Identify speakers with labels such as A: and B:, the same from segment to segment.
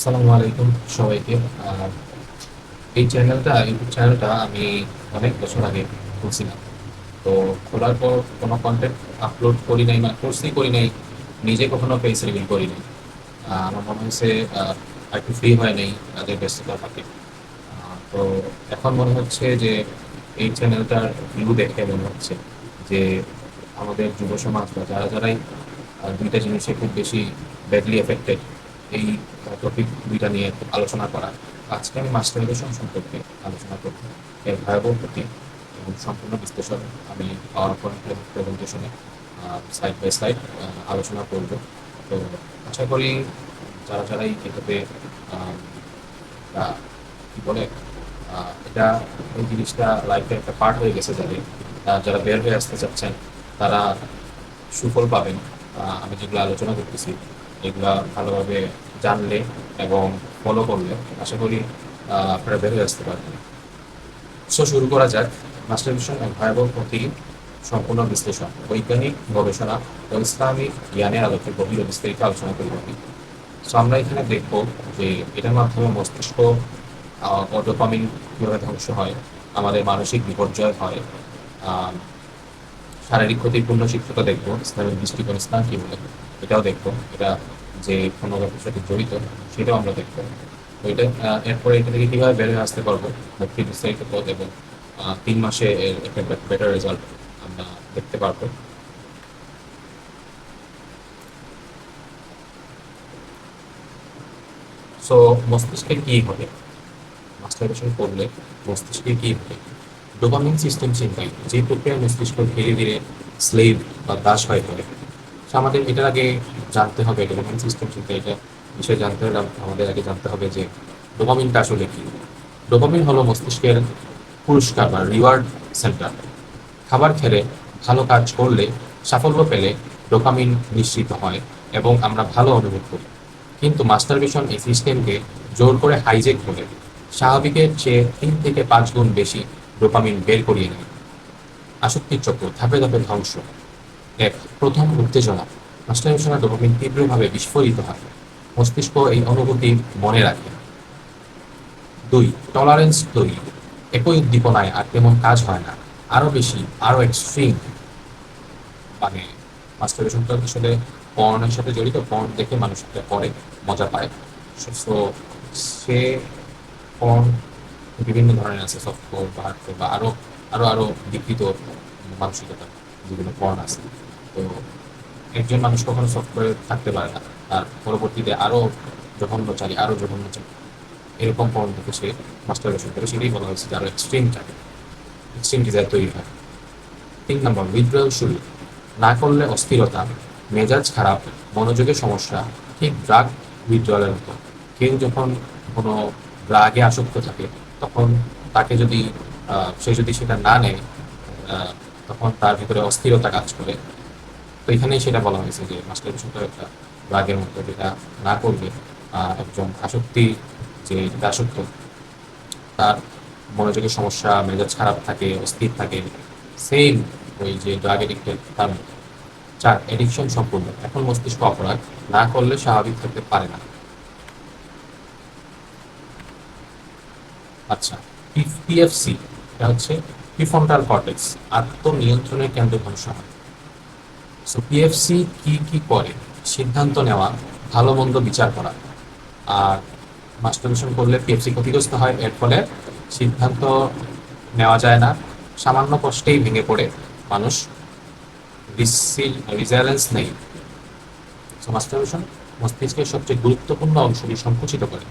A: আসসালামু আলাইকুম সবাইকে। আহ, ইউটিউব চ্যানেলটা আমি অনেক বছর আগে খুলছিলাম। তো খোলার পর কোনো কন্টেন্ট আপলোড করি নাই, মানে কোর্সই করি নাই, নিজে কখনো ফেস রিভিল করি নাই। আমার মনে হয়েছে একটু ফ্রি হয় নাই তাদের ব্যস্ততা থাকে। তো এখন মনে হচ্ছে যে এই চ্যানেলটার ভিউ দেখে মনে হচ্ছে যে আমাদের যুব সমাজ বা যারাই দুইটা জিনিসে খুব বেশি ব্যাডলি এফেক্টেড, এই টপিক দুইটা নিয়ে খুব আলোচনা করা। আজকে আমি মাস্টারবেশন সম্পর্কে আলোচনা করব, এর ভয়াবহ ক্ষতি এবং সম্পূর্ণ বিশ্লেষণ আমি পাওয়ার পয়েন্ট প্রেজেন্টেশনে সাইড বাই সাইড আলোচনা করব। তো আশা করি যারাই এটাতে আহ, কি বলে এটা, এই জিনিসটা লাইফের একটা পার্ট হয়ে গেছে যাদের, যারা বের হয়ে আসতে চাচ্ছেন তারা সুফল পাবেন। আমি যেগুলো আলোচনা করতেছি এগুলা ভালোভাবে জানলে এবং ফলো করলে আশা করি আপনারা বের হয়ে আসতে পারবেন। সো শুরু করা যাক। মাস্টারভিশন এক ভয়াবহ ক্ষতি সম্পূর্ণ বিশ্লেষণ, বৈজ্ঞানিক গবেষণা ও ইসলামিক জ্ঞানের আলোকে গভীর ও বিস্তারিত আলোচনা করি আমি। সো আমরা এখানে দেখব যে এটার মাধ্যমে মস্তিষ্ক ডোপামিন কীভাবে ধ্বংস হয়, আমাদের মানসিক বিপর্যয় হয়, আহ, শারীরিক ক্ষতিপূর্ণ শিক্ষতা দেখবো, ইসলামের দৃষ্টিকোণ ইসলাম কি বলে এটাও দেখবো, এটা যে ফোনোগ্রাফির সাথে জড়িত সেটাও আমরা দেখবো। তো এটা এরপরে এটা থেকে কীভাবে বের হয়ে আসতে পারবো, মুক্তির বিস্তারিত পথ এবং 3 মাসে এর একটা বেটার রেজাল্ট আমরা দেখতে পারবো। সো মস্তিষ্কে কি হবে মাস্টারবেশন করলে, মস্তিষ্কে কি হবে? ডোপামিন সিস্টেম চিন্তায় যে প্রক্রিয়ায় মস্তিষ্ক ধীরে ধীরে স্লেভ বা দাস হয়ে পড়ে। তো আমাদের এটার আগে জানতে হবে ডোপামিন সিস্টেম চিন্তা এটা বিষয়ে জানতে হলে আমাদের আগে জানতে হবে যে ডোপামিনটা আসলে কি। ডোপামিন হলো মস্তিষ্কের পুরস্কার বা রিওয়ার্ড সেন্টার। খাবার খেলে, ভালো কাজ করলে, সাফল্য পেলে ডোপামিন নিঃসৃত হয় এবং আমরা ভালো অনুভব করি। কিন্তু মাস্টারবেশন এই সিস্টেমকে জোর করে হাইজেক করে স্বাভাবিকের চেয়ে 3 থেকে 5 গুণ বেশি ডোপামিন বের করিয়ে নেয়। আসক্তির চক্র, ধাপে ধাপে ধ্বংস। ১. প্রথম উত্তেজনা। মাস্টারবেশনে ডোপামিন তীব্রভাবে বিস্ফোরিত হয়। মস্তিষ্ক এই অনুভূতি মনে রাখে। ২. টলারেন্স তৈরি। একই উদ্দীপনায় আর তেমন কাজ হয় না। আরো বেশি, আরো এক্সট্রিম। মানে মাস্টারবেশনটা আসলে পর্নের সাথে জড়িত, পর্ন দেখে মানুষ এটা করে, মজা পায়। সো সে পর্ন বিভিন্ন ধরনের আছে, সফটওয়্যার বা হার্ডওয়্যার বা আরো আরো আরো বিকৃত মানসিকতা যেগুলো পর্ন আছে। তো একজন মানুষ কখনো সফটওয়্যারে থাকতে পারে না, তার পরবর্তীতে আরো জঘন্য চাই, আরো জঘন্য চাই, এরকম পর্ন থেকে সে মাস্টারবেশন করে। সেটাই বলা হয়েছে যে আরো এক্সট্রিম চাই, এক্সট্রিম ডিজায়ার তৈরি হয়। ৩ নম্বর, উইথড্রয়াল শুরু। না করলে অস্থিরতা, মেজাজ খারাপ, মনোযোগের সমস্যা, ঠিক ড্রাগ উইথড্রয়ালের মতো। কেউ যখন কোনো ড্রাগে আসক্ত থাকে তখন তাকে যদি সে যদি সেটা না নেয়, আহ, তখন তার ভিতরে অস্থিরতা কাজ করে। তো এখানেই সেটা বলা হয়েছে যে মাস্টারবেশনটা একটা ড্রাগের মতো, যেটা না করলে একজন আসক্তি, যে যেটা আসক্ত তার মনোযোগের সমস্যা, মেজাজ খারাপ থাকে, অস্থির থাকে, সেম ওই যে ড্রাগ এডিক্টেড তার মতো। ৪. এডিকশন সম্পূর্ণ। এখন মস্তিষ্ক অপরাধ, না করলে স্বাভাবিক থাকতে পারে না। আচ্ছা, পিএফসি, এটা হচ্ছে প্রিফ্রন্টাল কর্টেক্স, আত্মনিয়ন্ত্রণের কেন্দ্র ধ্বংস হয়। সো পিএফসি কি কি করে? সিদ্ধান্ত নেওয়া, ভালো মন্দ বিচার করা। আর মাস্টারবেশন করলে পিএফসি ক্ষতিগ্রস্ত হয়, এর ফলে সিদ্ধান্ত নেওয়া যায় না, সামান্য কষ্টেই ভেঙে পড়ে মানুষ, রিজাইলেন্স নেই। সো মাস্টারবেশন মস্তিষ্কের সবচেয়ে গুরুত্বপূর্ণ অংশটি সংকুচিত করে।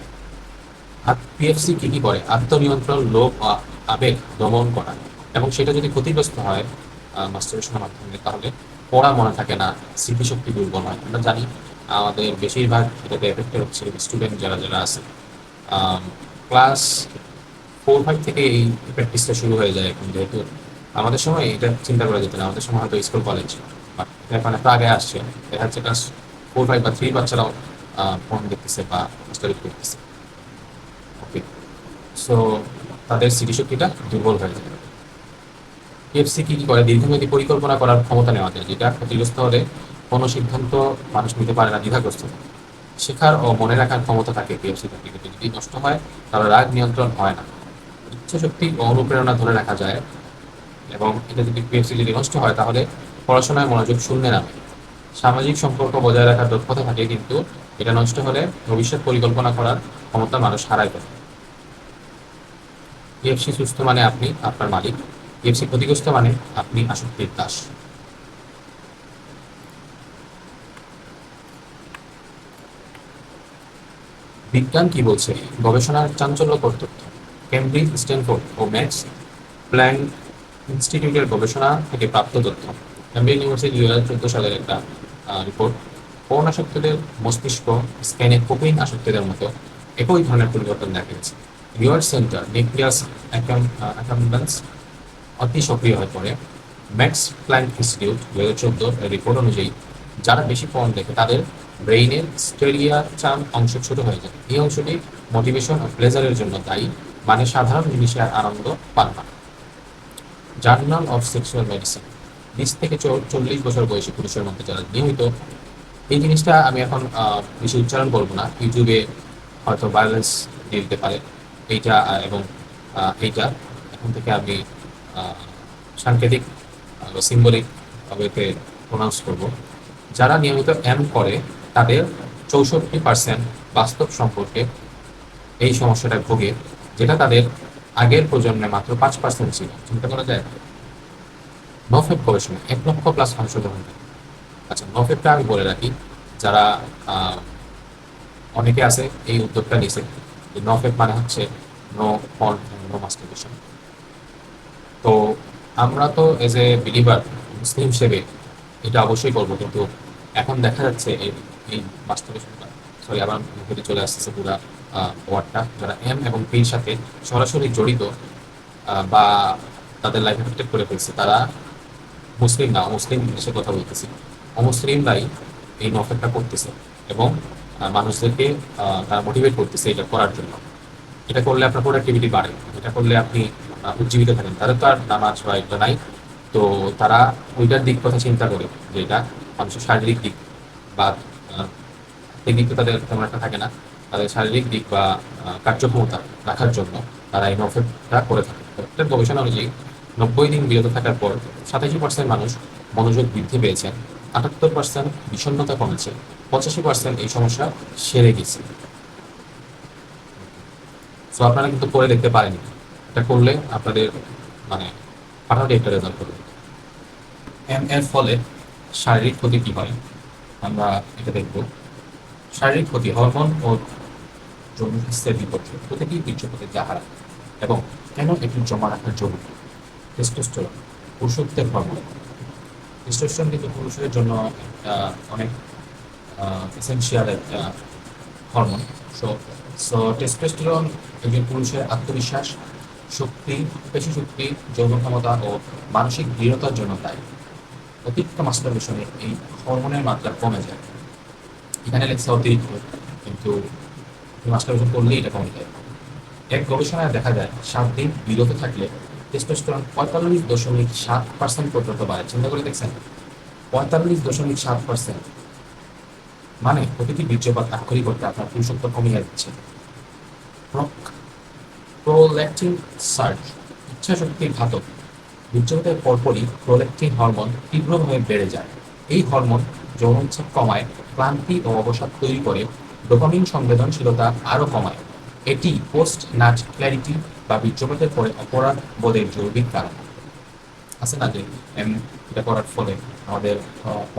A: আর পিএফসি কি কি করে? আত্মনিয়ন্ত্রণ, লোভ ও আবেগ দমন করা। এবং সেটা যদি ক্ষতিগ্রস্ত হয় মাস্টারবেশনের মাধ্যমে, তাহলে পড়া মনে থাকে না, স্মৃতিশক্তি দুর্বল হয়। আমরা জানি আমাদের বেশিরভাগ এটাতে এফেক্টেড হচ্ছে স্টুডেন্ট যারা যারা আছে। ক্লাস 4-5 থেকে এই প্র্যাকটিসটা শুরু হয়ে যায় এখন, যেহেতু আমাদের সময় এটা চিন্তা করা যেত না, আমাদের সময় হয়তো স্কুল কলেজ, বাট এখন একটু আগে আসছে, দেখা যাচ্ছে ক্লাস 4, 5 বা 3 বাচ্চারাও ফোন দেখতেছে বা স্টাডি করতেছে। ওকে, সো তাদের স্মৃতিশক্তিটা দুর্বল হয়ে যায়। এফসি কি কি করে? দীর্ঘমেয়াদী পরিকল্পনা করার ক্ষমতা নেওয়া যায়, যেটা ক্ষতিগ্রস্ত হলে কোনো সিদ্ধান্ত মানুষ নিতে পারে না, দ্বিধাগ্রস্ত থাকে। শেখার ও মনে রাখার ক্ষমতা থাকে পিএফসি থেকে, কিন্তু যদি নষ্ট হয় তাহলে রাগ নিয়ন্ত্রণ হয় না। ইচ্ছা শক্তি ও অনুপ্রেরণা ধরে রাখা যায়, এবং এটা যদি পিএফসি যদি নষ্ট হয় তাহলে পড়াশোনায় মনোযোগ শূন্যে নামে। সামাজিক সম্পর্ক বজায় রাখার দক্ষতা থাকে, কিন্তু এটা নষ্ট হলে ভবিষ্যৎ পরিকল্পনা করার ক্ষমতা মানুষ হারায় ফেলে। পিএফসি সুস্থ মানে আপনি আপনার মালিক, পিএফসি ক্ষতিগ্রস্ত মানে আপনি আসক্তির দাস। বিজ্ঞান কি বলছে? গবেষণার চাঞ্চল্যকর তথ্য। কেমব্রিজ, স্ট্যানফোর্ড ও ম্যাক্স প্ল্যাঙ্ক ইনস্টিটিউটের গবেষণা থেকে প্রাপ্ত তথ্য। কেমব্রিজ ইউনিভার্সিটি 2014 সালের একটা রিপোর্ট। পর্ন আসক্তদের মস্তিষ্ক স্ক্যানে কোকেইন আসক্তদের মতো একই ধরনের পরিবর্তন দেখা গেছে। রিওয়ার্ড সেন্টার নিউক্লিয়াস অ্যাকাম্বেন্স অতি সক্রিয় হয়ে পড়ে। ম্যাক্স প্ল্যাঙ্ক ইনস্টিটিউট 2014 রিপোর্ট অনুযায়ী যারা বেশি পর্ন দেখে তাদের ব্রেইনের স্টেরিয়াচাম অংশ ছোট হয়ে যায়। এই অংশটি মোটিভেশন ও প্লেজারের জন্য দায়ী, মানে সাধারণ জিনিসে আর আনন্দ পান না। জার্নাল অফ সেক্সুয়াল মেডিসিন 20 থেকে 40 বছর বয়সী পুরুষের মধ্যে যারা নিয়মিত, এই জিনিসটা আমি এখন বেশি উচ্চারণ করবো না, ইউটিউবে হয়তো ভায়োলেন্স দিয়ে দিতে পারে এইটা, এবং এইটা এখন থেকে আমি সাংকেতিক সিম্বলিক ভাবে প্রোনাউন্স করব। যারা নিয়মিত এম করে তাদের 64% বাস্তব সম্পর্কে এই সমস্যাটা ভোগে, যেটা তাদের আগের প্রজন্মে মাত্র 5% ছিল। চিন্তা করা যায়। নফেপ গবেষণা 1 লক্ষ+ সংশোধন। আচ্ছা, নফেপটা আমি বলে রাখি, যারা অনেকে আছে এই উদ্যোগটা নিছে। নফেপ মানে হচ্ছে নো পর্ন নো মাস্টারবেশন। তো আমরা তো এজ এ বিলিভার মুসলিম হিসেবে এটা অবশ্যই করবো, কিন্তু এখন দেখা যাচ্ছে এই মাস্টারবেশনটা, সরি আবার মুখে চলে আসতেছে পুরা ওয়ার্ডটা, যারা এম এবং পির সাথে সরাসরি জড়িত বা তাদের লাইফ এফেক্টেড করে ফেলছে, তারা মুসলিম না, মুসলিম দেশের কথা বলতেছি, অমুসলিমরাই এই নফেলটা করতেছে এবং মানুষদেরকে তারা মোটিভেট করতেছে এটা করার জন্য। এটা করলে আপনার প্রোডাক্টিভিটি বাড়ে, এটা করলে আপনি উজ্জীবিত থাকেন। তাদের তো আর নামাজ বা এটা নাই, তো তারা ওইটার দিক কথা চিন্তা করে যে এটা মানুষের শারীরিক দিক বা এই দিক তো তাদের তেমন একটা থাকে না, তাদের শারীরিক দিক বা কার্যক্ষমতা রাখার জন্য তারা এই নফেলটা করে থাকে। একটা গবেষণা অনুযায়ী 90 দিন বিরত থাকার পর 87% মানুষ মনোযোগ বৃদ্ধি পেয়েছেন, 78% বিষণ্ণতা কমেছে, 85% এই সমস্যা সেরে গেছে। সো আপনারা কিন্তু করে দেখতে পারেন, এটা করলে আপনাদের মানে ফাটাফাটি একটা রেজাল্ট করবে। এম এর ফলে শারীরিক ক্ষতি কি হয় আমরা এটা দেখব। শারীরিক ক্ষতি হরমোন ও যৌন স্বাস্থ্যের বিপক্ষে প্রতিটি বীর্যপথে যা হারায়, এবং কেন এটি জমা রাখা জরুরি। Testosterone পুরুষত্বের hormone. টেস্টোস্টেরন কিন্তু পুরুষের জন্য একটা অনেক এসেনশিয়াল একটা হরমোন। সো সো টেস্টোস্টেরন একজন পুরুষের আত্মবিশ্বাস, শক্তি, পেশি শক্তি, যৌন ক্ষমতা ও মানসিক দৃঢ়তার জন্য দায়ী। অতিরিক্ত মাস্টারবেশনে এই হরমোনের মাত্রা কমে যায়। এখানে লেখছে অতিরিক্ত, কিন্তু মাস্টারবেশন করলেই এটা কমে যায়। এক গবেষণায় দেখা যায় 7 দিন বিরত থাকলে টেস্টোস্টেরন 45.7% পর্যন্ত বাড়ে। চিন্তা করে দেখছেন, 45.7%, মানে প্রতিটি বীর্যপাত আক্ষরিক করতে আপনার পুরুষত্ব কমিয়ে দিচ্ছে। প্রোল্যাক্টিন সার্জ ইচ্ছা শক্তির ঘাতক। বীর্যপাতের পরপরই প্রোল্যাক্টিন হরমোন তীব্রভাবে বেড়ে যায়। এই হরমোন যৌন ইচ্ছা কমায়, ক্লান্তি ও অবসাদ তৈরি করে, ডোপামিন সংবেদনশীলতা আরও কমায়। এটি পোস্ট নাট ক্ল্যারিটি বা বীর্যপাতের পরে অপরাধ বোধের জৈবিক কারণ। আছে না যে এটা করার ফলে আমাদের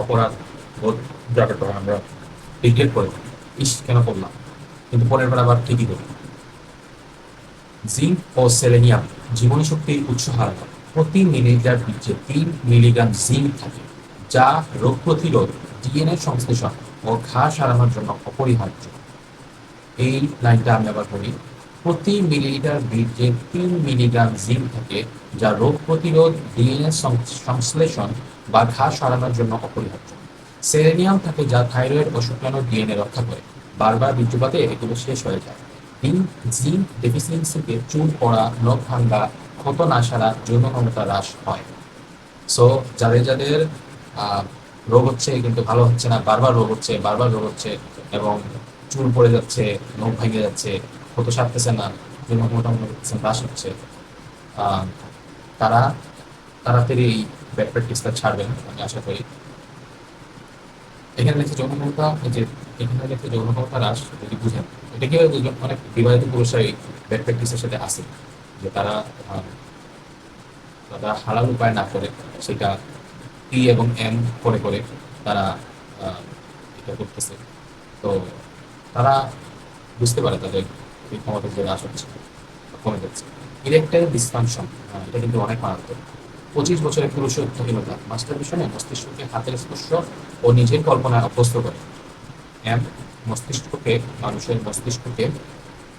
A: অপরাধ বোধ ব্যাপারটা আমরা রিগ্রেট করে থাকি, ইস কেন করলাম, কিন্তু পরের বার আবার ঠিকই করি। জিঙ্ক ও সেলেনিয়াম জীবনী শক্তির উৎস হারানো। প্রতি মিলিলিটার বীর্যে 3 মিলিগ্রাম জিঙ্ক থাকে, যা রোগ প্রতিরোধ, ডিএনএ সংশ্লেষণ ও ঘা সারানোর জন্য অপরিহার্য। এই লাইনটা আমি আবার বলি, প্রতি মিলিলিটার বীর্যে 3 মিলিগ্রাম জিঙ্ক থাকে, যা রোগ প্রতিরোধ, ডিএনএ সংশ্লেষণ বা ঘা সারানোর জন্য অপরিহার্য। সেলেনিয়াম থাকে যা থাইরয়েড ও শুক্রাণুর ডিএনএ রক্ষা করে। বারবার বীর্যপাতে এগুলো শেষ হয়ে যায়। জিঙ্ক ডেফিসিয়েন্সিতে চুল পড়া, নখ ভাঙ্গা, ক্ষত না সারা, যৌন ক্ষমতা হ্রাস হয়। সো যাদের যাদের রোগ হচ্ছে কিন্তু ভালো হচ্ছে না, বারবার রোগ হচ্ছে এবং চুল পড়ে যাচ্ছে, নখ ভেঙে যাচ্ছে, হতে সারতেছে না, জন্য মোটামুটি হ্রাস হচ্ছে, আহ, তারা তাড়াতাড়ি এই ব্যাড প্র্যাকটিসটা ছাড়বেন আমি আশা করি। এখানে লেখছে যৌন ক্ষমতা, এই যে এখানে লেখছে যৌন ক্ষমতা হ্রাস যদি বুঝেন, এটা কিভাবে বুঝবেন? অনেক বিবাহিত পুরুষরা এই ব্যাড প্র্যাকটিসের সাথে আসে, যে আহ, তারা হালাল উপায় না করে সেটা টি এবং এম করে করে তারা আহ, এটা করতেছে। তো তারা বুঝতে পারে তাদের এই ক্ষমতা যে হ্রাস হচ্ছে বা কমে যাচ্ছে। ইরেকটাইল ডিসফাংশন, এটা কিন্তু অনেক মারাত্মক। 25 বছরের পুরুষের উত্তহীনতা, মাস্টারবেশনে মস্তিষ্ককে হাতের স্পর্শ ও নিজের কল্পনায় অভ্যস্ত করে। এম, মানুষের মস্তিষ্ককে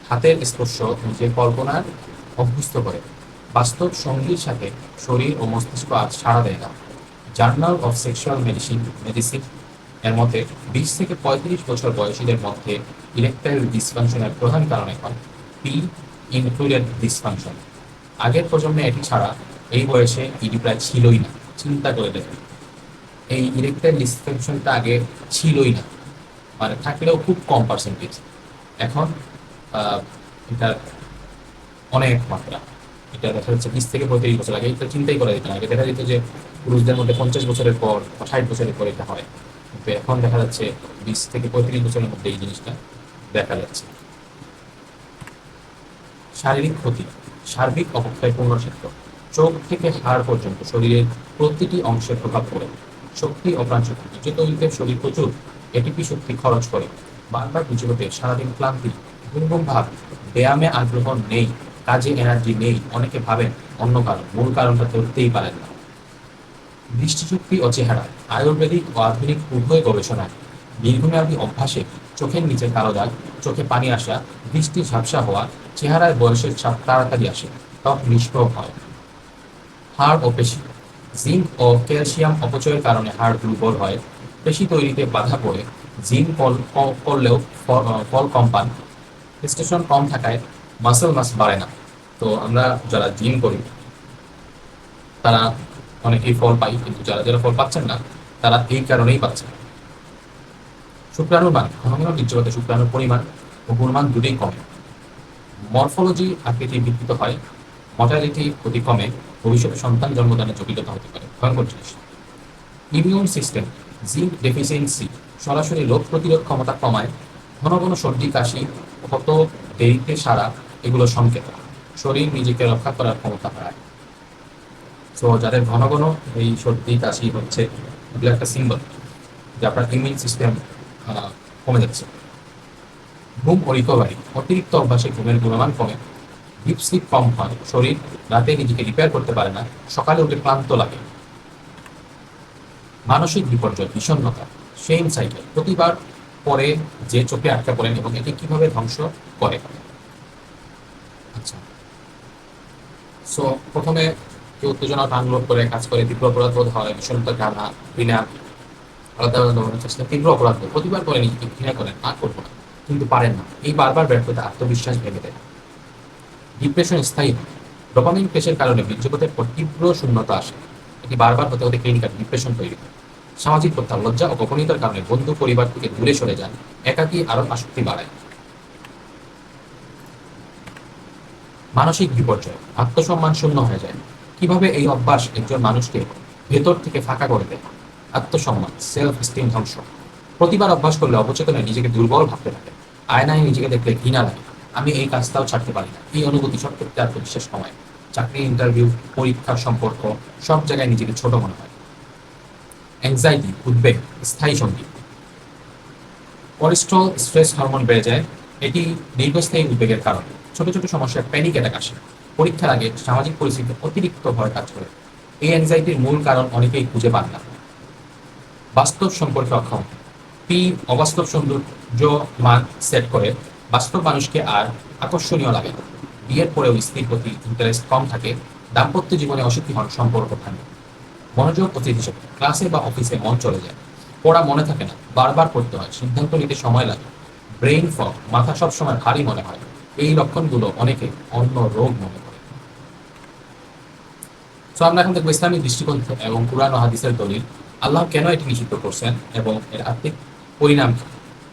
A: হাতের স্পর্শ নিজের কল্পনার অভ্যস্ত করে, বাস্তব সঙ্গীর সাথে শরীর ও মস্তিষ্ক আজ সাড়া দেয় না। জার্নাল অফ সেক্সুয়াল মেডিসিন এর মতে 20 থেকে 35 বছর বয়সীদের মধ্যে ইরেকটাইল ডিসফাংশনের প্রধান কারণ এখন পি ইনক্লুডেড ডিসফাংশন। আগের প্রজন্মে এটি ছাড়া এই বয়সে ইডি প্রায় ছিলই না। চিন্তা করে দেখুন, এই ইরেকটাইল ডিসফাংশনটা আগে ছিলই না, মানে থাকলেও খুব কম পার্সেন্টেজ। এখন এটা অনেক মাত্রা। এটা দেখা যাচ্ছে 20 থেকে 35 বছর আগে এটা চিন্তাই করা যেত না। আগে দেখা যেত যে পুরুষদের মধ্যে 50 বছরের পর বা 60 বছরের পর এটা হয়, কিন্তু এখন দেখা যাচ্ছে 20 থেকে 35 বছরের মধ্যে এই জিনিসটা দেখা যাচ্ছে। শারীরিক ক্ষতি, সার্বিক অবক্ষয় পূর্ণ ক্ষেত্র, চোখ থেকে হাড় পর্যন্ত শরীরের প্রতিটি অংশে প্রভাব পড়ে। শক্তি ও প্রাণশক্তি, যে তৈরিতে শরীর প্রচুর এটিপি শক্তি খরচ করে, বারবার বিচলতে, সারাদিন ক্লান্তি, দুর্গম ভাব, ব্যায়ামে আগ্রহ নেই, কাজে এনার্জি নেই। অনেকে ভাবেন অন্য কারণ, মূল কারণটা ধরতেই পারেন না। দৃষ্টিশক্তি ও চেহারা, আয়ুর্বেদিক ও আধুনিক উভয় গবেষণায় দীর্ঘমেয়াদী অভ্যাসে চোখের নিচে কালো দাগ, চোখে পানি আসা, দৃষ্টি ঝাপসা হওয়া, চেহারায় বয়সের ছাপ তাড়াতাড়ি আসে, ত্বক নিষ্প্রভ হয়। হাড় ও পেশি, জিঙ্ক ও ক্যালসিয়াম অপচয়ের কারণে হাড় দুর্বল হয়, পেশি তৈরিতে বাধা পড়ে, জিম করলেও ফল কম পান, টেস্টোস্টেরন কম থাকায় মাসল মাস বাড়ে না। তো আমরা যারা জিম করি তারা অনেকেই ফল পাই, কিন্তু যারা যারা ফল পাচ্ছেন না তারা এই কারণেই পাচ্ছেন। শুক্রাণুর মান, ঘন ঘন বীর্যপাতে শুক্রাণুর পরিমাণ ও গুণমান দুটোই কমে। মরফোলজি আকৃতি বিকৃত হয়, মর্টালিটি ক্ষতি কমে, ভবিষ্যতে সন্তান জন্মদানের জটিলতা হতে পারে। ভয়ঙ্কর জিনিস। ইমিউন সিস্টেম, জিঙ্ক ডেফিসিয়েন্সি সরাসরি রোগ প্রতিরোধ ক্ষমতা কমায়, ঘন ঘন সর্দি কাশি, ক্ষত, দেরিতে সারা, এগুলো সংকেত। শরীর নিজেকে রক্ষা করার ক্ষমতা হারায়। সো যাদের ঘন ঘন এই সর্দি কাশি হচ্ছে, এগুলো একটা সিম্বল যে আপনার ইমিউন সিস্টেম কমে যাচ্ছে। ঘুম ও রিকভারি, অতিরিক্ত অভ্যাসে ঘুমের গুণমান কমে, ডিপ স্লিপ কম হয়, শরীর রাতে নিজেকে রিপেয়ার করতে পারে না, সকালে উঠে ক্লান্ত লাগে। মানসিক বিপর্যয়, বিষণ্ণতা, সেম সাইকেল, প্রতিবার পরে যে চোখে আটকা পড়েন এবং এটি কিভাবে ধ্বংস করে। আচ্ছা, সো প্রথমে কেউ উত্তেজনা আনলোড করে কাজ করে, তীব্র অপরাধ বোধ হয়, বিষণ্ণতা, ঘৃণা ঘৃণা আলাদা আলাদা ধরনের চেষ্টা, তীব্র অপরাধ বোধ, প্রতিবার করে নিজেকে ঘৃণা করেন, আর করবো না, কিন্তু পারেন না। এই বারবার ব্যর্থতা আত্মবিশ্বাস ভেঙে দেয়। ডিপ্রেশন স্থায়ী হয়, ডোপামিন ক্লেশের কারণে বীর্যপাতের পর তীব্র শূন্যতা আসে, এটি বারবার হতে হতে ক্লিনিক্যাল ডিপ্রেশন তৈরি হয়। সামাজিক প্রথা, লজ্জা ও গোপনীয়তার কারণে বন্ধু পরিবার থেকে দূরে সরে যান, একাকী আরো আসক্তি বাড়ায়। মানসিক বিপর্যয়, আত্মসম্মান শূন্য হয়ে যায়। কিভাবে এই অভ্যাস একজন মানুষকে ভেতর থেকে ফাঁকা করে দেয়? আত্মসম্মান, সেলফ স্টিম ধ্বংস। প্রতিবার অভ্যাস করলে অবচেতনে নিজেকে দুর্বল ভাবতে থাকে, আয়নায় নিজেকে দেখলে ঘৃণা লাগে, আমি এই কাজটাও ছাড়তে পারি না। এই অনুভূতি সব ক্ষেত্রে আত্মবিশ্বাস কমায়। চাকরি, ইন্টারভিউ, পরীক্ষার সম্পর্ক, সব জায়গায় নিজেকে ছোট মনে হয়। অ্যাংজাইটি, উদ্বেগ, স্থায়ী সঙ্গী। কোলেস্ট্রল, স্ট্রেস হরমোন বেড়ে যায়, এটি দীর্ঘস্থায়ী উদ্বেগের কারণ। ছোট ছোট সমস্যায় প্যানিক অ্যাটাক আসে। পরীক্ষার আগে সামাজিক পরিস্থিতিতে অতিরিক্ত ভয় কাজ করে। এই অ্যাংজাইটির মূল কারণ অনেকেই খুঁজে পান না। বাস্তব সম্পর্কে অক্ষম, পি অবাস্তব সৌন্দর্য মান সেট করে, বাস্তব মানুষকে আর আকর্ষণীয় লাগে না। বিয়ের পরেও স্ত্রীর প্রতি ইন্টারেস্ট কম থাকে, দাম্পত্য জীবনে অসুখী হন, সম্পর্ক ভাঙে। মনোযোগ ও স্মৃতিশক্তি, ক্লাসে বা অফিসে মন চলে যায়, পড়া মনে থাকে না, বারবার পড়তে হয়, সিদ্ধান্ত নিতে সময় লাগে। ব্রেইন ফগ, মাথা সবসময় ভারী মনে হয়। এই লক্ষণগুলো অনেকে অন্য রোগ মনে করে। সো আমরা এখন দেখবো ইসলামিক দৃষ্টিকোণ এবং কুরআন ও হাদিসের দলিল, আল্লাহ কেন এটি নিষিদ্ধ করছেন এবং এর আর্থিক পরিণাম কি।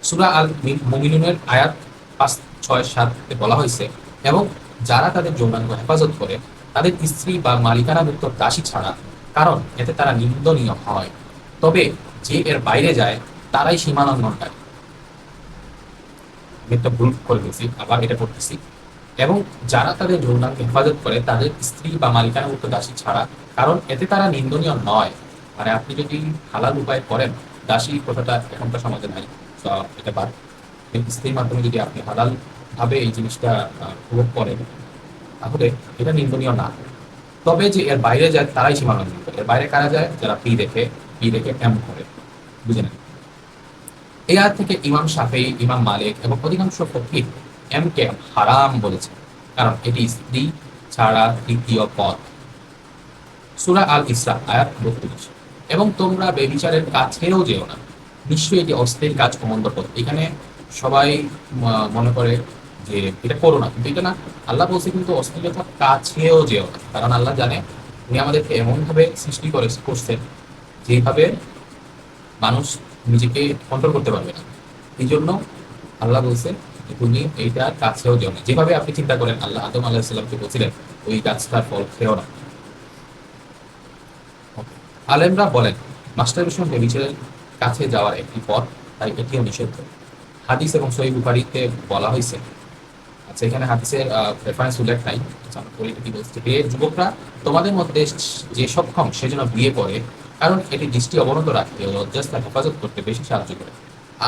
A: সূরা আল মুমিনুনের আয়াত ৫, ৬, ৭ বলা হয়েছে, এবং যারা তাদের যৌনাঙ্গ হেফাজত করে তাদের স্ত্রী বা মালিকানাভুক্ত দাসী ছাড়া, কারণ এতে তারা নিন্দনীয় হয়। তবে যে এর বাইরে যায় তারাই সীমালঙ্ঘনকারী। আমি একটা ভুল করে দিয়েছি, আবার এটা করতেছি। এবং যারা তাদের যৌনাঙ্গ হেফাজত করে তাদের স্ত্রী বা মালিকানাভুক্ত দাসী ছাড়া, কারণ এতে তারা নিন্দনীয় নয়। মানে আপনি যদি হালাল উপায় করেন, দাসী কথাটা এখনকার সমাজে নাই, তো এটা বাদ। স্ত্রীর মাধ্যমে যদি আপনি হালাল ভাবে এই জিনিসটা উপভোগ করেন, তাহলে এটা নিন্দনীয় না। তবে যে এর বাইরে যায় তারাই সীমালঙ্ঘন করে। এর বাইরে কারা যায়? যারা পি দেখে এম করে। বুঝে নেন। এই আয়াত থেকে ইমাম শাফেঈ, ইমাম মালিক এবং অধিকাংশ ফকিহ এম কে হারাম বলেছে, কারণ এটি স্ত্রী ছাড়া তৃতীয় পথ। সূরা আল ইসরা আয়াত ৩২। এবং তোমরা বেবিচারের কাছেও যেও না, নিশ্চয়ই এটি অশ্লীল কাজ ও মন্দ পথ। এখানে সবাই মনে করে যে এটা করো না, কিন্তু এটা না। আল্লাহ বলছে কিন্তু অশ্লীলতার কাছেও যেও না, কারণ আল্লাহ জানে উনি আমাদেরকে এমনভাবে সৃষ্টি করছেন যেভাবে মানুষ নিজেকে কন্ট্রোল করতে পারবে না। এই জন্য আল্লাহ বলছে যে তুমি এইটার কাছেও যেও না। যেভাবে আপনি চিন্তা করেন আল্লাহ আদম আলাহিসাল্লামকে বলছিলেন ওই গাছটার ফল খেও না। আলেমরা বলেন মাস্টারবেশন বেবিচারের কাছে যাওয়ার একটি পথ, তাই এটিও নিষিদ্ধ। হাদিস এবং সহিহ বুখারীতে বলা হয়েছে। আচ্ছা, এখানে হাদিসের রেফারেন্স উল্লেখ নাই। আচ্ছা, আমরা পড়ি কি বলছে। হে যুবকরা, তোমাদের মধ্যে যে সক্ষম সে যেন বিয়ে করে, কারণ এটি দৃষ্টি অবনত রাখতে ও লজ্জাস্থান হেফাজত করতে বেশি সাহায্য করে।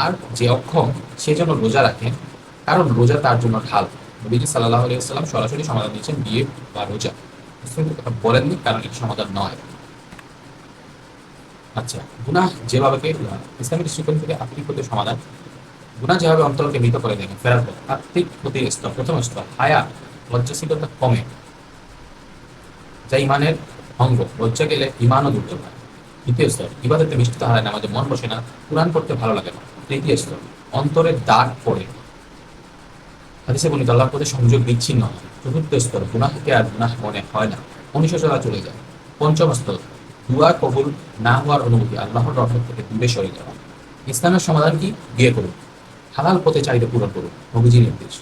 A: আর যে অক্ষম সে যেন রোজা রাখে, কারণ রোজা তার জন্য ঢাল। নবীজি সাল্লাল্লাহু আলাইহি ওয়াসাল্লাম সরাসরি সমাধান দিয়েছেন বিয়ে বা রোজা। মুসলিম কথা বলেননি, কারণ এটি সমাধান নয়। আচ্ছা, গুনাহ যেভাবে ইসলামিক দৃষ্টিকোণ থেকে আত্মিক ক্ষতির সমাধান। গুনাহ যেভাবে অন্তরকে মৃত করে দেয়, ফেরার পর আত্মিক ক্ষতির স্তর। প্রথম স্তর হায়া, লজ্জাশীলতা কমে, যা ইমানের অঙ্গ। লজ্জা গেলে ইমানও দুর্বল হয়। দ্বিতীয় স্তর ইবাদতে মিষ্টতা হারায় না, আমাদের মন বসে না, কোরআন পড়তে ভালো লাগে না। তৃতীয় স্তর অন্তরের দাগ পড়ে, হাদিসে বর্ণিত আল্লাহর প্রতি সংযোগ বিচ্ছিন্ন হয়। চতুর্থ স্তর গুনাহকে আর গুনাহ মনে হয় না, অনুশোচনা চলে যায়। পঞ্চম স্তর দুয়া কবুল না হওয়ার অনুভূতি, আল্লাহর রহমত থেকে দূরে সরে যাওয়া। ইসলামের সমাধান কি? বিয়ে করুন, হালাল পথে চাহিদা পূরণ করুন, নবীজির নির্দেশ।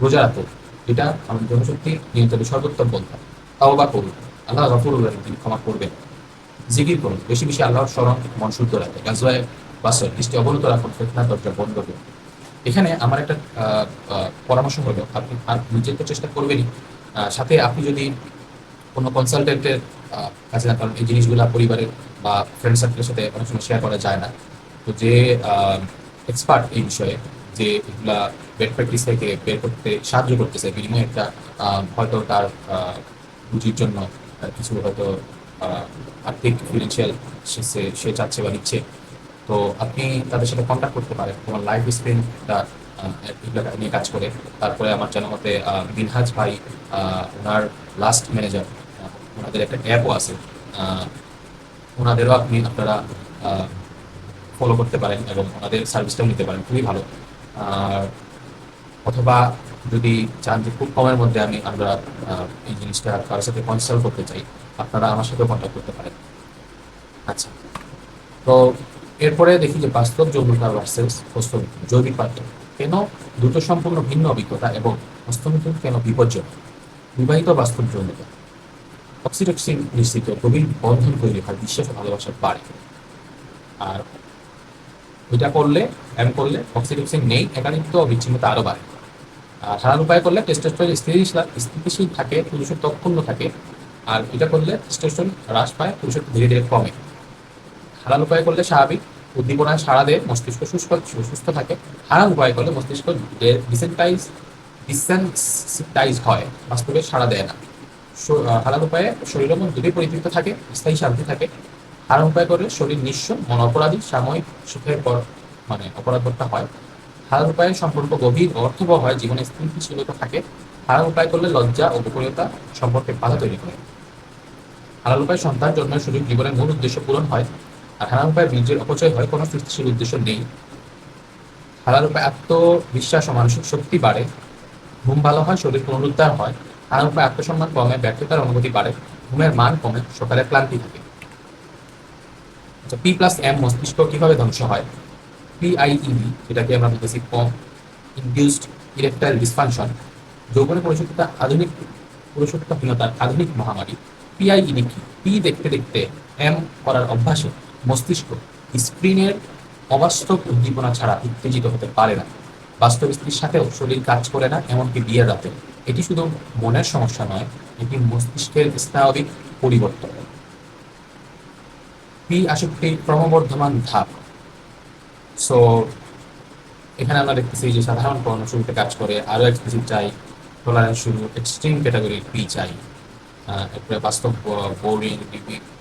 A: রোজা রাখুন, এটা আমাদের জনশক্তি নিয়ন্ত্রণের সর্বোত্তম পন্থা। তাওবা করুন, আল্লাহ গফুরুর রহিম, তিনি ক্ষমা করবেন। জিকির করুন, বেশি বেশি আল্লাহর স্মরণ, মন শুদ্ধ রাখে। গাজওয়ায়ে বাসর, দৃষ্টি অবনত রাখুন, ফিতনা দরজা বন্ধ করুন। এখানে আমার একটা পরামর্শ হলো, আপনি আর নিজের তো চেষ্টা করবেনই, সাথে আপনি যদি কোনো কনসালটেন্টের কাছে না, কারণ এই জিনিসগুলো পরিবারের বা ফ্রেন্ড সার্কেলের সাথে অনেক সময় শেয়ার করা যায় না। তো যে এক্সপার্ট এই বিষয়ে, যে এগুলা বেড প্র্যাকটিস থেকে বের করতে সাহায্য করতেছে, বিনিময়ে একটা হয়তো তার রুজির জন্য কিছু হয়তো আর্থিক ফিনান্সিয়াল সে চাচ্ছে বা নিচ্ছে, তো আপনি তাদের সাথে কন্ট্যাক্ট করতে পারেন। তোমার লাইফ স্ক্রিনটা এগুলো নিয়ে কাজ করে। তারপরে আমার জানা মতে মিনহাজ ভাই, ওনার লাস্ট ম্যানেজার, ওনাদের একটা অ্যাপও আছে, ওনাদেরও আপনারা ফলো করতে পারেন এবং ওনাদের সার্ভিসটাও নিতে পারেন, খুবই ভালো। আর অথবা যদি চান যে খুব কমের মধ্যে আমরা এই জিনিসটা কারোর সাথে কনসাল্ট করতে চাই, আপনারা আমার সাথেও কন্ট্যাক্ট করতে পারেন। আচ্ছা, তো এরপরে দেখি যে বাস্তব যৌনতা ভার্সেস হস্তমিথুন, জৈবিক পার্থক্য। কেন দুটো সম্পূর্ণ ভিন্ন অভিজ্ঞতা এবং হস্তমিথুন কেন বিপজ্জনক? বিবাহিত বাস্তব যৌনতা, অক্সিটোসিন নিশ্চিত গভীর বন্ধন তৈরি হয়, বিশ্বাস ও ভালোবাসা বাড়ে। আর এটা করলে অক্সিটোসিন নেই, একাকিত্ব ও বিচ্ছিন্নতা আরও বাড়ে। আর হারান উপায় করলে টেস্টোস্টেরন স্থিতিশীল থাকে, পুরুষের তৎপূর্ণ থাকে। আর এটা করলে টেস্টোস্টেরন হ্রাস পায়, পুরুষের ধীরে ধীরে কমে। হালাল উপায় করলে স্বাভাবিক উদ্দীপনায় সাড়া দেয়, মস্তিষ্ক সুস্থ থাকে। হারাম উপায় করলে মস্তিষ্ক ডিসেনসিটাইজ হয়, বাস্তবে সাড়া দেয় না। হালাল উপায়ে শরীর মন দুটোই পরিতৃপ্ত থাকে, স্থায়ী শান্তি থাকে। হারাম উপায় করলে শরীর নিঃস্ব, মন অপরাধী, সাময়িক সুখের পর অপরাধতা হয়। হালাল উপায়ে সম্পর্ক গভীর ও অর্থবহ হয়, জীবনে স্থিতিশীলতা থাকে। হারাম উপায় করলে লজ্জা ও গোপনীয়তা সম্পর্কে বাধা তৈরি করে। হালাল উপায়ে সন্তান জন্মের সুযোগ, জীবনের মূল উদ্দেশ্য পূরণ হয়। আর হারাম উপায়ে বীর্যের অপচয় হয়, কোনো স্থিতিশীল উদ্দেশ্য নেই। হালাল উপায়ে আত্মবিশ্বাস ও মানসিক শক্তি বাড়ে, ঘুম ভালো হয়, শরীর পুনরুদ্ধার হয়। হারাম উপায়ে আত্মসম্মান কমে, ব্যর্থতার অনুভূতি বাড়ে, ঘুমের মান কমে, সকালে ক্লান্তি থাকে। আচ্ছা, P+M মস্তিষ্ক কিভাবে ধ্বংস হয়? P+ পিআইইডি, যেটাকে আমরা বলতেছি পম ইনডিউসড ইরেকটাইল ডিসফাংশন, যৌবনে পুরুষত্বহীনতার আধুনিক মহামারী। পিআইইডি কি? পি দেখতে দেখতে এম করার অভ্যাসে মস্তিষ্ক স্ক্রিনের অবাস্তব উদ্দীপনা ছাড়া উত্তেজিত হতে পারে না। বাস্তব স্ত্রীর সাথেও শরীর কাজ করে না, এমনকি বিয়ের রাতে। এটি শুধু মনের সমস্যা নয়, এটি মস্তিষ্কের স্নায়বিক পরিবর্তন। পি আসক্তির ক্রমবর্ধমান ধাপ। সো এখানে আমরা দেখতেছি যে সাধারণ পর্ণ শুরুতে কাজ করে, আরও এক্সপ্লিসিভ চাই, টলারেন্স শুরু, এক্সট্রিম ক্যাটাগরির পি চাই, এরপরে বাস্তব বোরিং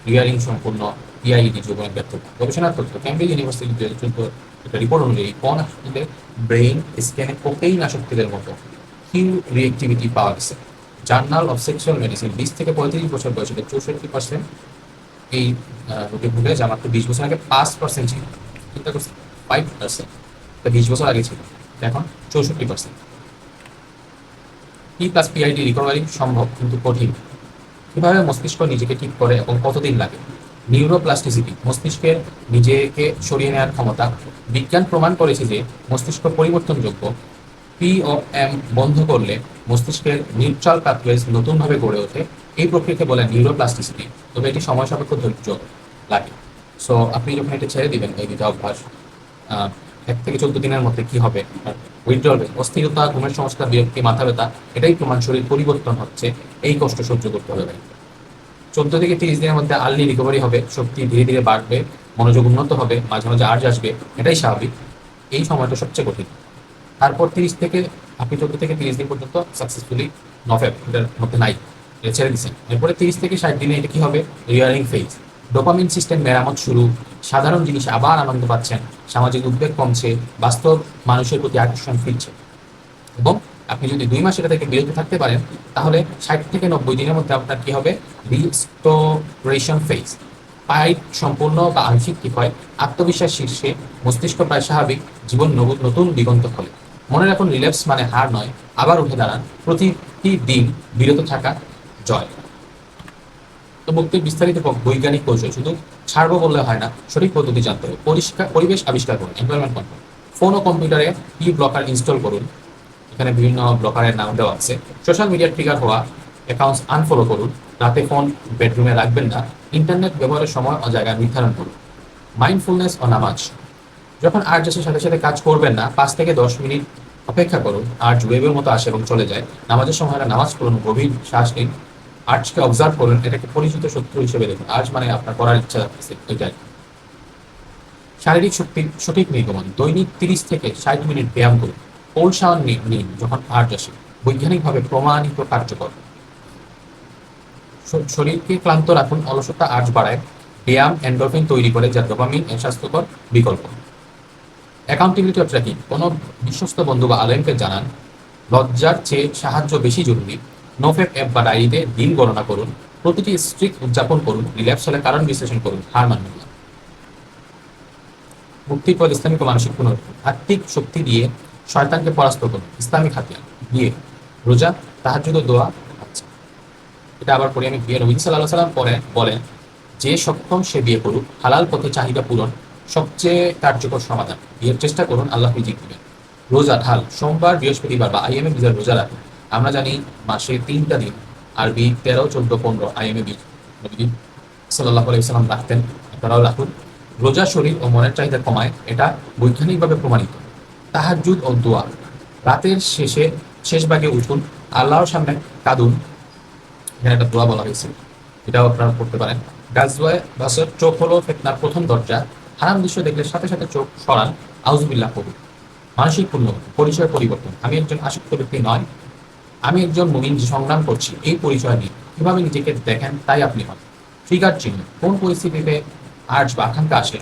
A: রিয়ারিং সম্পূর্ণ পিআইডি যৌবনের ব্যর্থতা। গবেষণার তথ্য, ক্যামব্রিজ ইউনিভার্সিটি 2014 একটা রিপোর্ট অনুযায়ী পর্ন আসক্তিতে ব্রেইন স্ক্যানে কোকেইন আসক্তিদের মতো হিউ রিয়েক্টিভিটি পাওয়া গেছে। জার্নাল অফ সেক্সুয়াল মেডিসিন 20 থেকে 35 বছর বয়সে 64% এই রোগে ভুগে, যা মাত্র 20 বছর আগে 5% ছিল। চিন্তা করছি 5%, 20 বছর আগে ছিল, এখন 64%। পি প্লাস পিআইডি রিকভারি সম্ভব কিন্তু কঠিন। কিভাবে মস্তিষ্ক নিজেকে ঠিক করে এবং কতদিন লাগে? নিউরোপ্লাস্টিসিটি, মস্তিষ্কের নিজেকে সরিয়ে নেওয়ার ক্ষমতা। বিজ্ঞান প্রমাণ করেছে যে মস্তিষ্ক পরিবর্তনযোগ্য। পি ও এম বন্ধ করলে মস্তিষ্কের নিউট্রাল পাথওয়েজ নতুনভাবে গড়ে ওঠে। এই প্রক্রিয়াকে বলে নিউরোপ্লাস্টিসিটি, তবে এটি সময় সাপেক্ষ, ধৈর্য লাগে। সো আপনি যখন এটা ছেড়ে দিবেন এই দুটো অভ্যাস, 1 থেকে 14 দিনের মধ্যে কি হবে? উইথড্রল, অস্থিরতা, ঘুমের সমস্যা, বিরক্তি, মাথা ব্যথা, এটাই প্রমাণ শরীর পরিবর্তন হচ্ছে। এই কষ্ট সহ্য করতে হবে। 14 থেকে 30 দিনের মধ্যে আর্লি রিকভারি হবে, শক্তি ধীরে ধীরে বাড়বে, মনোযোগ উন্নত হবে, মাঝে মাঝে আর্জ আসবে, এটাই স্বাভাবিক। এই সময়টা সবচেয়ে কঠিন। তারপর 30 থেকে আপনি 14 থেকে 30 দিন পর্যন্ত সাকসেসফুলি নফেব এটার মধ্যে নাই, এটা ছেড়ে দিচ্ছেন। এরপরে 30 থেকে 60 দিনে এটা কি হবে? Rearing phase. ডোপামিন সিস্টেম মেরামত শুরু, সাধারণ জিনিস আবার আনন্দ পাচ্ছেন, সামাজিক উদ্বেগ কমছে, বাস্তব মানুষের প্রতি আকর্ষণ ফিরছে। এবং আপনি যদি 2 মাস এটা থেকে বিরত থাকতে পারেন, তাহলে 60 থেকে 90 দিনের মধ্যে আপনার কি হবে? Restoration phase. পাইপ সম্পূর্ণ বা আংশিক ঠিক হয়, আত্মবিশ্বাস শীর্ষে, মস্তিষ্ক প্রায় স্বাভাবিক, জীবন নতুন দিগন্ত খোলে। মনে রাখুন, রিল্যাপস মানে হার নয়, আবার উঠে দাঁড়ান, প্রতিটি দিন বিরত থাকা জয়। তো মুক্তির বিস্তারিত বৈজ্ঞানিক কৌশল, শুধু ছাড়বো বললে হয় না, সঠিক পদ্ধতি জানতে হবে। পরিবেশ আবিষ্কার করুন, এনভায়রনমেন্ট কন্ট্রোল। ফোন ও কম্পিউটারে ই ব্লকার ইনস্টল করুন, এখানে বিভিন্ন ব্লকারের নাম দেওয়া আছে। সোশ্যাল মিডিয়া ট্রিগার হওয়া অ্যাকাউন্টস আনফলো করুন, রাতে ফোন বেডরুমে রাখবেন না। ইন্টারনেট ব্যবহারের সময় ও জায়গা নির্ধারণ করুন। মাইন্ডফুলনেস ও নামাজ, যখন আর্জেসের সাথে সাথে কাজ করবেন না, 5 থেকে 10 মিনিট অপেক্ষা করুন। আর্জ ওয়েবের মতো আসে এবং চলে যায়। নামাজের সময় নামাজ পড়ুন, গভীর শ্বাস নিন, আর্জকে অবজার্ভ করুন, এটাকে পরিচিত শত্রু হিসেবে দেখুন। আর্জ মানে আপনার করার ইচ্ছা আছে, এটাই। শারীরিক শক্তির সঠিক নির্গমন, দৈনিক 30 থেকে 60 মিনিট ব্যায়াম করুন। কোল্ড শাওয়ার নিন যখন আর্জ আসে, বৈজ্ঞানিকভাবে প্রমাণিত কার্যকর। শরীরকে ক্লান্ত রাখুন, অলসতা আর্জ বাড়ায়। ব্যায়াম এন্ডোরফিন তৈরি করে, যা ডোপামিন এর স্বাস্থ্যকর বিকল্প। অ্যাকাউন্টেবিলিটি ও ট্র্যাকিং, কোনো বিশ্বস্ত বন্ধু বা আলেমকে জানান। লজ্জার চেয়ে সাহায্য বেশি জরুরি। নোফেপ অ্যাপ বা ডায়েরিতে দিন গণনা করুন। প্রতিটি স্ট্রিক উদযাপন করুন। রিল্যাপস হলে কারণ বিশ্লেষণ করুন, হার মানবেন না। মুক্তির পর ইসলামিক ও মানসিক পুনরুত্থান, আত্মিক শক্তি দিয়ে শয়তানকে পরাস্ত করুন, ইসলামিক হাতিয়ার। বিয়ে, রোজা, তাহাজ্জুদ ও দোয়া। আচ্ছা, এটা আবার পড়ি আমি। বিয়ে, নবী সাল্লাল্লাহু আলাইহি ওয়াসাল্লাম বলেন, যে সক্ষম সে বিয়ে করুক, হালাল পথে চাহিদা পূরণ সবচেয়ে কার্যকর সমাধান। বিয়ের চেষ্টা করুন, আল্লাহ রিজিক দিবেন। রোজা, ঢাল, সোমবার, বৃহস্পতিবার বা আইএমএ বীজের রোজা রাখুন। আমরা জানি মাসে 3টা দিন, আরবি 13, 14, 15 আইএমএ বীজ নবী সাল্লাল্লাহু আলাইহি ওয়াসাল্লাম রাখতেন, আপনারাও রাখুন। রোজা শরীর ও মনের চাহিদা কমায়, এটা বৈজ্ঞানিকভাবে প্রমাণিত। তাহাজ্জুদ ও দোয়া, রাতের শেষ ভাগে উঠুন, আল্লাহর সামনে কাঁদুন, এখানে একটা দোয়া বলা হয়েছে, এটাও আপনারা পড়তে পারেন। গাজওয়ায়ে বাসর, চোখ হলো ফিতনার প্রথম দরজা, হারাম দৃশ্য দেখলে সাথে সাথে চোখ সরান, আউযুবিল্লাহ পড়ুন। মানসিক পরিচয় পরিবর্তন, আমি একজন আসক্ত ব্যক্তি নয়, আমি একজন মুমিন যে সংগ্রাম করছি, এই পরিচয় নিয়ে কিভাবে নিজেকে দেখেন তাই আপনি হন। ট্রিগার চিহ্ন, কোন পরিস্থিতিতে আর্জ বা আকাঙ্ক্ষা আসে?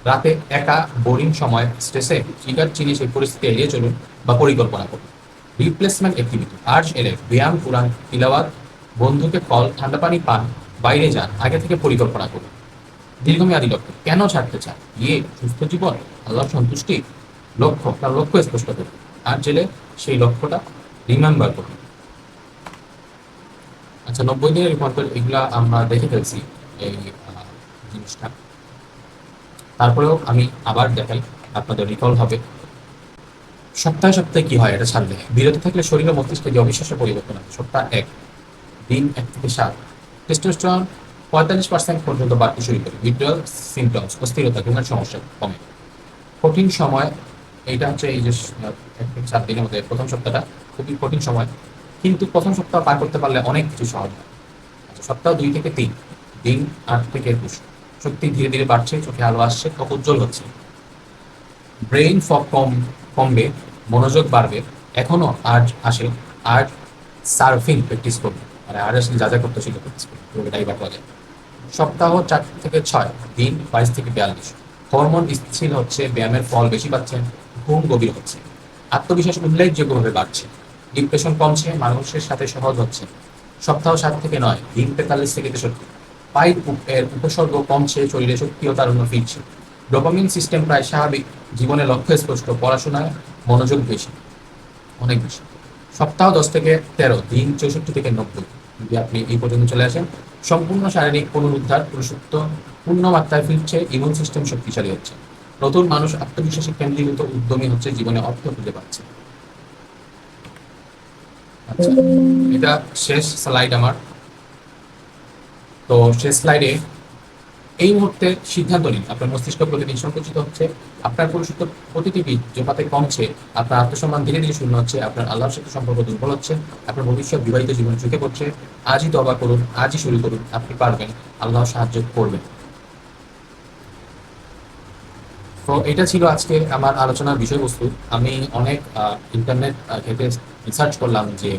A: রাতে একা, বোরিং সময়, স্ট্রেসে, ট্রিগার চিনি সেই পরিস্থিতি এড়িয়ে চলুন বা পরিকল্পনা করুন। রিপ্লেসমেন্ট অ্যাক্টিভিটি, আর্জ এলে ব্যায়াম, কোরআন তিলাওয়াত, বন্ধুকে কল, ঠান্ডা পানি পান, বাইরে যান, আগে থেকে পরিকল্পনা করুন। দীর্ঘমেয়াদী লক্ষ্য, কেন ছাড়তে চান? বিয়ে, সুস্থ জীবন, আল্লাহর সন্তুষ্টি। লক্ষ্য, তার লক্ষ্য স্পষ্ট করুন। আর জেলে সেই লক্ষ্যটা রিমেম্বার করুন। আচ্ছা, 90 দিনের রূপান্তর, এগুলা আমরা দেখে ফেলছি এই জিনিসটা। তারপরেও আমি আবার দেখাই। আপনাদের রিকল হবে। সপ্তাহে সপ্তাহে কি হয় এটা ছাড়লে, বিরত থাকলে শরীর ও মস্তিষ্কে যে অবিশ্বাস্য পরিবর্তন হয়। সপ্তাহ 1, দিন 1 থেকে 7, টেস্টোস্টেরন 45% পর্যন্ত বাড়তে শুরু করে। উইথড্রয়াল সিমটমস, অস্থিরতা, ঘুমের সমস্যা কমে। কঠিন সময়, এইটা হচ্ছে এই যে 1 থেকে 7 দিনের মধ্যে প্রথম সপ্তাহটা খুবই কঠিন সময়, কিন্তু প্রথম সপ্তাহ পার করতে পারলে অনেক কিছু সহজ হয়। আচ্ছা, সপ্তাহ 2 থেকে 3, দিন 8 থেকে 21, শক্তি ধীরে ধীরে বাড়ছে, চোখে আলো আসছে, ত্বক উজ্জ্বল হচ্ছে। ব্রেইন ফগ কমবে, মনোযোগ বাড়বে। এখনো আজ আসে, আর সার্ফিং প্র্যাকটিস করবে, মানে আর আসলে যা যা করতে ছিল প্র্যাকটিস করবে, এটাই বা করে। সপ্তাহ 4 থেকে 6, দিন 22 থেকে 42, হরমোন স্থির হচ্ছে, ব্যায়ামের ফল বেশি পাচ্ছেন, ঘুম গভীর হচ্ছে, আত্মবিশ্বাস উল্লেখযোগ্যভাবে বাড়ছে, ডিপ্রেশন কমছে, মানুষের সাথে সহজ হচ্ছে। সপ্তাহ 7 থেকে 9, দিন 43 থেকে 63, পাইপ এর উপসর্গ কমছে, শরীরে শক্তি ও তারুণ্য ফিরছে। ডোপামিন সিস্টেম প্রায় স্বাভাবিক, জীবনের লক্ষ্য স্পষ্ট, পড়াশোনায় মনোযোগ বেশি, অনেক বেশি। সপ্তাহ 10 থেকে 13, দিন 64 থেকে 90, যদি আপনি এই পর্যন্ত চলে আসেন, সম্পূর্ণ শারীরিক পুনরুদ্ধার, পুরুষত্ব পূর্ণ মাত্রায় ফিরছে, ইমিউন সিস্টেম শক্তিশালী হচ্ছে, নতুন মানুষ আত্মবিশ্বাসী, কেন্দ্রীভূত, উদ্যমী হচ্ছে, জীবনে অর্থ খুঁজে পাচ্ছে। আচ্ছা, এটা শেষ স্লাইড আমার। তো শেষ স্লাইডে এই মুহূর্তে সিদ্ধান্ত নিন, আপনার মস্তিষ্ক প্রতিদিন সংকুচিত হচ্ছে, আপনার পুরুষত্ব প্রতিটি বীর্যপাতে কমছে, আপনার আত্মসম্মান ধীরে ধীরে শূন্য হচ্ছে, আপনার আল্লাহর সাথে সম্পর্ক দুর্বল হচ্ছে, আপনার ভবিষ্যৎ বিবাহিত জীবন ঝুঁকে পড়ছে। আজই তবা করুন, আজই শুরু করুন, আপনি পারবেন, আল্লাহ সাহায্য করবেন। তো এটা ছিল আজকে আমার আলোচনার বিষয়বস্তু। আমি অনেক ইন্টারনেট ঘেঁটে রিসার্চ করলাম যে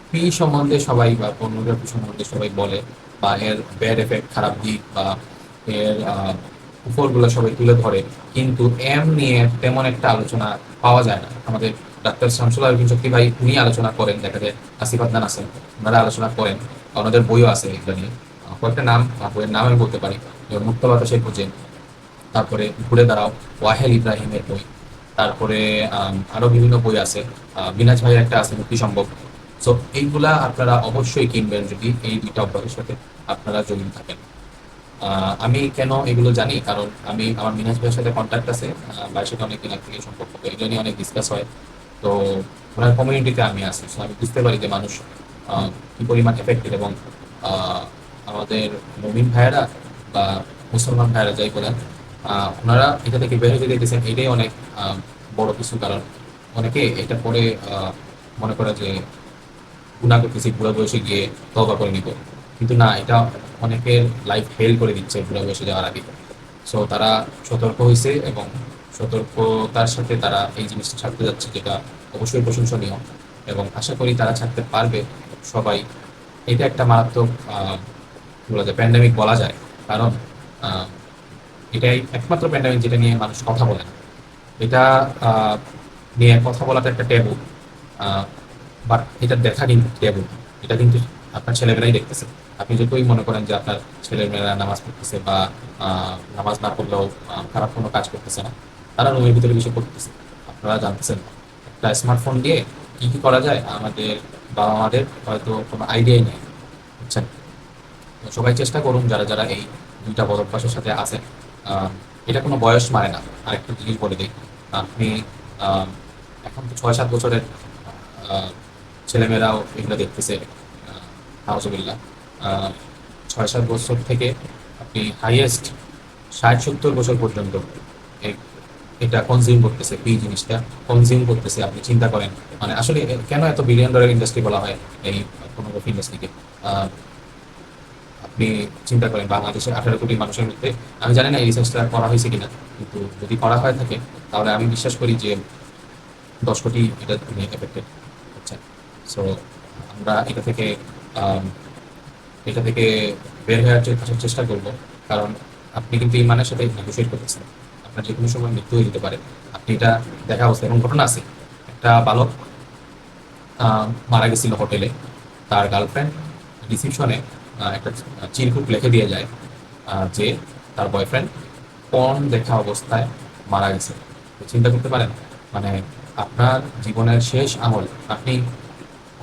A: পি সম্বন্ধে সবাই বা পর্নোগ্রাফি সম্বন্ধে সবাই বলে, বা এর ব্যাড এফেক্ট, খারাপ দিক, বা এর কুফলগুলো সবাই তুলে ধরে, কিন্তু এম নিয়ে তেমন একটা আলোচনা পাওয়া যায় না। আমাদের ডাক্তার শামসুল আলমিন শক্তি ভাই উনি আলোচনা করেন, দেখা যায় আসিফ আদনান আছেন, ওনারা আলোচনা করেন, ওনাদের বইও আছে এগুলো নিয়ে। কয়েকটা নাম, বইয়ের নাম আমি বলতে পারি, যেমন মুক্ত বাতাসের খোঁজে, তারপরে ঘুরে দাঁড়াও, ওয়াহেল ইব্রাহিমের বই, তারপরে আরো বিভিন্ন বই আছে, বিনাজ ভাইয়ের একটা আছে মুক্তি সম্ভব। সো এইগুলা আপনারা অবশ্যই কিনবেন যদি এই দুইটা অভ্যাসের সাথে আপনারা জড়িত থাকেন। আমি কেন এগুলো জানি, কারণ আমি আমার মিনাজ ভাইয়ের সাথে কন্ট্যাক্ট আছে, ভাইয়ের সাথে অনেকদিন আগে থেকে সম্পর্ক, এগুলো নিয়ে অনেক ডিসকাস হয়। তো ওনার কমিউনিটিতে আমি আছি, so আমি বুঝতে পারি যে মানুষ কি পরিমাণ এফেক্টেড, এবং আহ, আমাদের মুমিন ভাইয়েরা বা মুসলমান ভাইয়েরা যাই বলেন, ওনারা এটা থেকে বের হয়ে যেতেছেন, এটাই অনেক বড় কিছু। কারণ অনেকে এটা পরে মনে করে যে গুণা করতেছি, বুড়া বয়সে গিয়ে তওবা করে নিব, কিন্তু না, এটা অনেকের লাইফ ফেল করে দিচ্ছে বুড়া বয়সে যাওয়ার আগে। সো তারা সতর্ক হয়েছে, এবং সতর্কতার সাথে তারা এই জিনিসটা ছাড়তে যাচ্ছে, যেটা অবশ্যই প্রশংসনীয়, এবং আশা করি তারা ছাড়তে পারবে সবাই। এটা একটা মারাত্মক বলা যায় প্যান্ডেমিক বলা যায়, কারণ আহ, এটাই একমাত্র প্যান্ডেমিক যেটা নিয়ে মানুষ কথা বলে না। এটা আহ, নিয়ে কথা বলাটা একটা ট্যাবু, বাট এটা দেখা কিন্তু ট্যাবু, এটা কিন্তু আপনার ছেলেমেয়েরাই দেখতেছে। আপনি যতই মনে করেন যে আপনার ছেলেমেয়েরা নামাজ পড়তেছে, বা নামাজ না পড়লেও খারাপ কোনো কাজ করতেছে না, তারা রুমের ভিতরে বিষয় করতেছে, আপনারা জানতেছেন না। একটা স্মার্টফোন দিয়ে কি কি করা যায় আমাদের বাবা মাদের হয়তো কোনো আইডিয়াই নেই, বুঝছেন? তো সবাই চেষ্টা করুন, যারা যারা এই দুইটা বদ অভ্যাসের সাথে আছেন। আহ, এটা কোনো বয়স মানে না। আরেকটা জিনিস বলে দিই, আপনি আহ, এখন তো 6-7 বছরের আহ, ছেলেমেয়েরাও এগুলো দেখতেছে, নাউজুবিল্লাহ। 6-7 বছর থেকে আপনি হাইয়েস্ট 60-70 বছর পর্যন্ত এ- এটা কনজিউম করতেছে, এই জিনিসটা কনজিউম করতেছে। আপনি চিন্তা করেন, মানে আসলে কেন এত $1 বিলিয়ন ইন্ডাস্ট্রি বলা হয় এই পর্নোগ্রাফি ইন্ডাস্ট্রিকে? আপনি চিন্তা করেন, বাংলাদেশের 18 কোটি মানুষের মধ্যে, আমি জানি না এই রিসার্চটা করা হয়েছে কিনা, কিন্তু যদি করা হয়ে থাকে তাহলে আমি বিশ্বাস করি যে 10 কোটি এটা নিয়ে এফেক্টেড হচ্ছে। সো আমরা আম, এটা থেকে বের হয়ে আসার চেষ্টা করব, কারণ আপনি কিন্তু ইমানের সাথে নেগোশিয়েট করতেছেন, আপনার যে কোনো সময় মৃত্যু হয়ে যেতে পারে। আপনি এটা দেখা অবস্থা, এবং ঘটনা আছে, একটা বালক মারা গেছিল হোটেলে, তার গার্লফ্রেন্ড রিসিপশনে একটা চিরকুট লিখে দিয়ে যায় যে তার বয়ফ্রেন্ড পর্ন দেখা অবস্থায় মারা গেছে। তো চিন্তা করতে পারেন, মানে আপনার জীবনের শেষ আমল, আপনি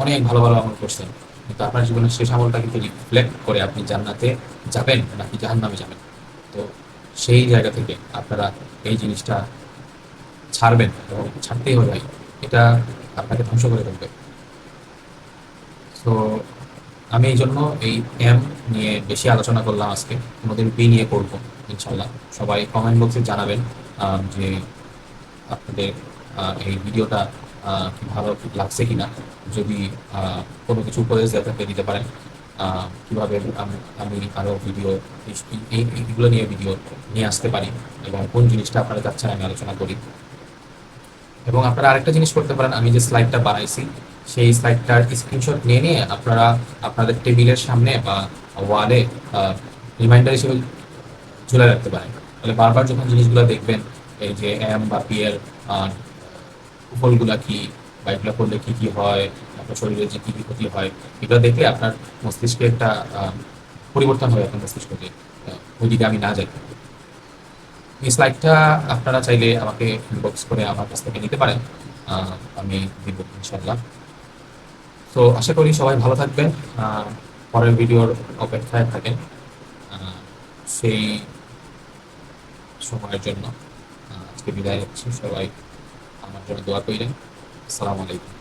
A: অনেক ভালো ভালো আমল করছেন, কিন্তু আপনার জীবনের শেষ আমলটা কিন্তু রিফ্লেক্ট করে আপনি জান্নাতে যাবেন নাকি জাহান্নামে যাবেন। তো সেই জায়গা থেকে আপনারা এই জিনিসটা ছাড়বেন এবং ছাড়তেই হবে ভাই, এটা আপনাকে ধ্বংস করে ফেলবে। সো আমি এই জন্য এই এম নিয়ে বেশি আলোচনা করলাম আজকে, কোনোদিন বি নিয়ে করবো ইনশাল্লাহ। সবাই কমেন্ট বক্সে জানাবেন যে আপনাদের এই ভিডিওটা কি ভালো লাগছে কিনা। যদি কোনো কিছু উপদেশ দেওয়া থাকলে দিতে পারেন, কিভাবে আমি আরো ভিডিও এইগুলো নিয়ে ভিডিও নিয়ে আসতে পারি, এবং কোন জিনিসটা আপনারা চাচ্ছেন আমি আলোচনা করি। এবং আপনারা আরেকটা জিনিস করতে পারেন, আমি যে স্লাইডটা বানাইছি সেই স্লাইডটার স্ক্রিনশট নিয়ে নিয়ে আপনারা আপনাদের টেবিলের সামনে বা ওয়ালে রিমাইন্ডার হিসেবে ঝুলে রাখতে পারেন। তাহলে বারবার যখন জিনিসগুলো দেখবেন, এই যে এম বা পি এর কুফলগুলা কি, বা এগুলো করলে কি কি হয়, আপনার শরীরে যে কি কি ক্ষতি হয়, এগুলো দেখে আপনার মস্তিষ্কে একটা পরিবর্তন হয় আপনার মস্তিষ্ককে, ওইদিকে আমি না যাই। এই স্লাইডটা আপনারা চাইলে আমাকে ইনবক্স করে আমার কাছ থেকে নিতে পারেন, আমি দিব ইনশাল্লাহ। তো আশা করি সবাই ভালো থাকবেন, পরের ভিডিওর অপেক্ষায় থাকেন সেই সময়ের জন্য। আজকে বিদায় নিচ্ছি, সবাই আমার জন্য দোয়া করিলেন। আসসালামু আলাইকুম।